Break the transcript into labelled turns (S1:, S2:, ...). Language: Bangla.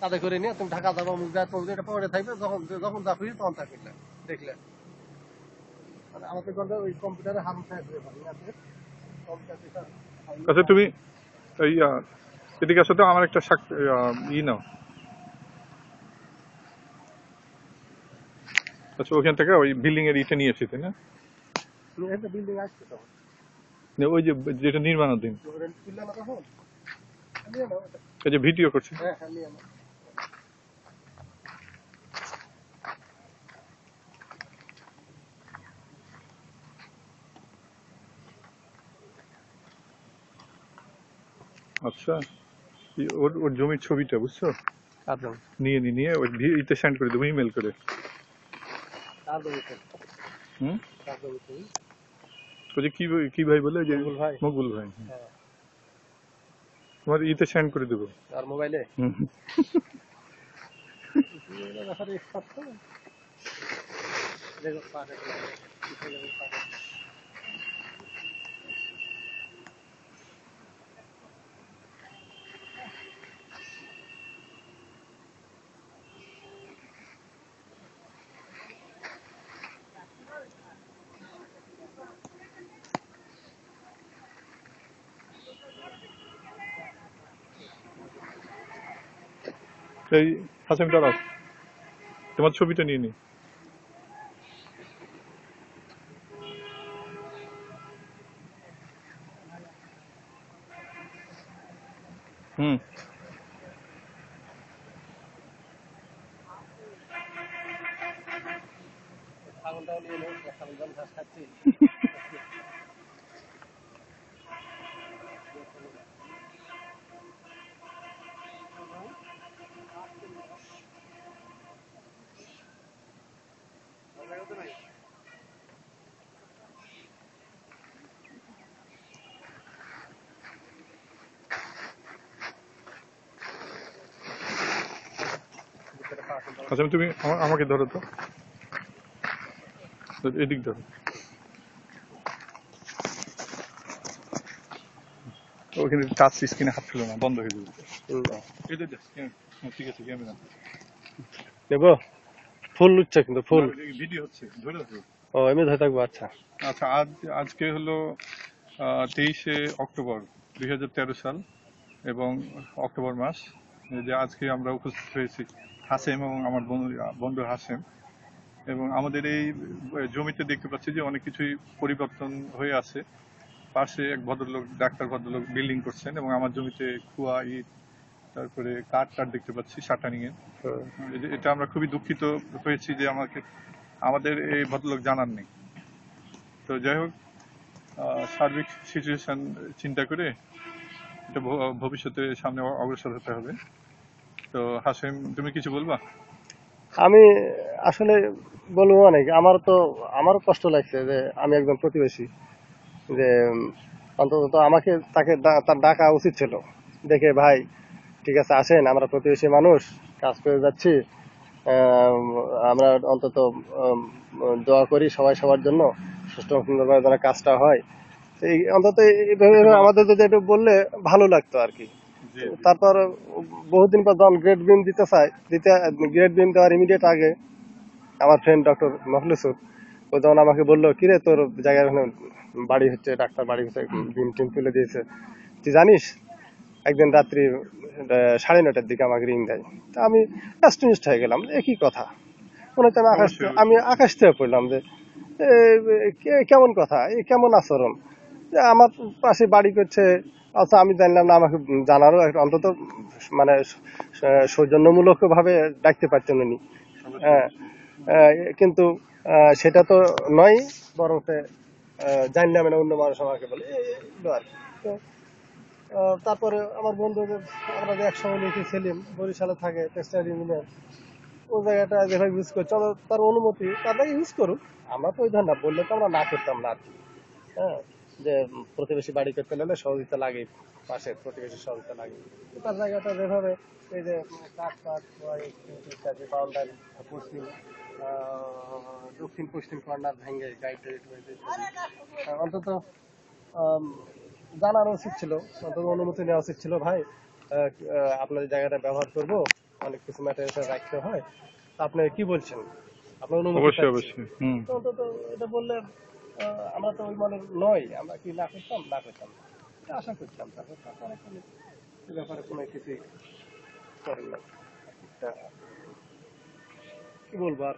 S1: তাদের করে নিয়ে তুমি ঢাকা যাবো মুখ দেওয়া তুমি এটা পরে থাকবে, যখন যখন যা খুঁজি তখন তা করলে দেখলে আমাদের ঘরে ওই কম্পিউটারে হাম থাকবে।
S2: আচ্ছা তুমি এই এদিকে আসো তো, আমার একটা নাও। আচ্ছা ওখান থেকে ওই বিল্ডিং এর ইটা নিয়েছি তাই না?
S1: বিল্ডিং আসছে তখন
S2: ওই যে যেটা নির্মাণাধীন, এই যে ভিডিও করছে।
S1: হ্যাঁ হ্যাঁ নিয়ে নাও।
S2: আচ্ছা ওর ওর জমির ছবিটা বুঝছো, নিয়ে ওই ইতে সেন্ড করে দেবো ইমেল করে। হুম ওই যে কি ভাই বলে, যে মকবুল ভাই, তোমার ইতে সেন্ড করে দেবো
S1: আর মোবাইলে।
S2: এই হাসিম দাঁড়াও, তোমার ছবিটা নিয়ে নি। হুম
S1: ছাগলটাও নিয়ে নেই, ছাগল ঘাস খাচ্ছি।
S2: আচ্ছা তুমি আমাকে ধরো তো, এদিক ধরো। ওখানে টাচ স্ক্রিনে হাত ছিল না, বন্ধ হয়ে যাবে। ঠিক আছে ক্যামেরা
S1: নেব ফুল লুচ্ছে কিন্তু ফুল
S2: ভিডিও হচ্ছে, ধরে রাখো।
S1: ও এমনি ধরে থাকবো। আচ্ছা
S2: আচ্ছা আজকে হলো 23শে অক্টোবর 2013 সাল এবং অক্টোবর মাস। যে আজকে আমরা উপস্থিত হয়েছি হাসেম এবং আমার বন্ধু হাসেম, এবং আমাদের এই জমিতে দেখতে পাচ্ছি যে অনেক কিছুই পরিবর্তন হয়ে আছে। পাশে এক ভদ্রলোক, ডাক্তার ভদ্রলোক বিল্ডিং করছেন, এবং আমার জমিতে কুয়া ইট তারপরে কাঠ দেখতে পাচ্ছি শাটারিং এর। এটা আমরা খুবই দুঃখিত হয়েছি যে আমাদের এই ভদ্রলোক জানান নেই। তো যাই হোক, সার্বিক সিচুয়েশন চিন্তা করে এটা ভবিষ্যতে সামনে অগ্রসর হতে হবে। তো হাসিম তুমি কিছু বলবা?
S1: আমি আসলে বলবো অনেক, আমারও কষ্ট লাগছে যে আমি একজন প্রতিবেশী, যে অন্তত আমাকে তার ডাকা উচিত ছিল। দেখে ভাই ঠিক আছে আসেন, আমরা প্রতিবেশী মানুষ কাজ করে যাচ্ছি, আমরা অন্তত দোয়া করি সবাই সবার জন্য, সুষ্ঠু সুন্দরভাবে যেন কাজটা হয়। এই অন্তত এইভাবে আমাদের যদি একটু বললে ভালো লাগতো আর কি। তারপর বহুদিন পর যখন গ্রেড বিম গ্রেড বিম দেওয়ার ইমিডিয়েট আগে আমার ফ্রেন্ড ডক্টর মখলিসুর, ও যখন আমাকে বললো কিরে তোর জায়গায় বাড়ি হচ্ছে, ডাক্তার বাড়ি হচ্ছে, বিম টিম তুলে দিয়েছে, তুই জানিস? একদিন রাত্রি 9:30টার দিকে আমাকে রিং দেয়। তা আমি অ্যাস্টনিশড হয়ে গেলাম, একই কথা মনে হচ্ছে আমি আকাশ থেকে পড়লাম যে কেমন কথা, কেমন আচরণ, যে আমার পাশে বাড়ি করছে, আচ্ছা আমি জানলাম না, আমাকে জানারও অন্তত মানে সৌজন্যমূলক ভাবে ডাকতে পারতেন উনি। হ্যাঁ কিন্তু সেটা তো নয়, বরং জানলাম না অন্য মানুষ আমাকে বলে আর কি। তারপরে আমার বন্ধুদের আমরা যে একসঙ্গে লিখেছিলাম, বরিশালে থাকে টেক্সটাইল ইঞ্জিনিয়ার, ও জায়গাটা যেভাবে ইউজ করছে তার অনুমতি তারা ইউজ করুক, আমরা তো ওই ধরনের বললে তো আমরা না করতাম না আর কি। হ্যাঁ যে প্রতিবেশী বাড়ি করতে হলে সহযোগিতা লাগে, পাশের প্রতিবেশী সহযোগিতা লাগে, তার জায়গাটা যেভাবে এই যে কাঠ বাউন্ডারি পশ্চিম দক্ষিণ পশ্চিম কর্নার ভেঙে গাইড অন্তত জানানো উচিত ছিল, অন্তত অনুমতি নেওয়া উচিত ছিল, ভাই আপনাদের জায়গাটা ব্যবহার করবো, অনেক কিছু ম্যাটেরিয়াল রাখতে হয়। তা আপনি কি বলছেন? আপনার অনুমতি
S2: অবশ্যই
S1: চাচ্ছি।
S2: অবশ্যই। হুম।
S1: তো অন্তত এটা বললে আমরা তো ওই মানের নই, আমরা কি না করতাম না করতাম না। এটা আশা করতাম, তারপর তারপরে কোনো এ ব্যাপারে কোনো কিছুই করেন না। এটা কি বলবো আর?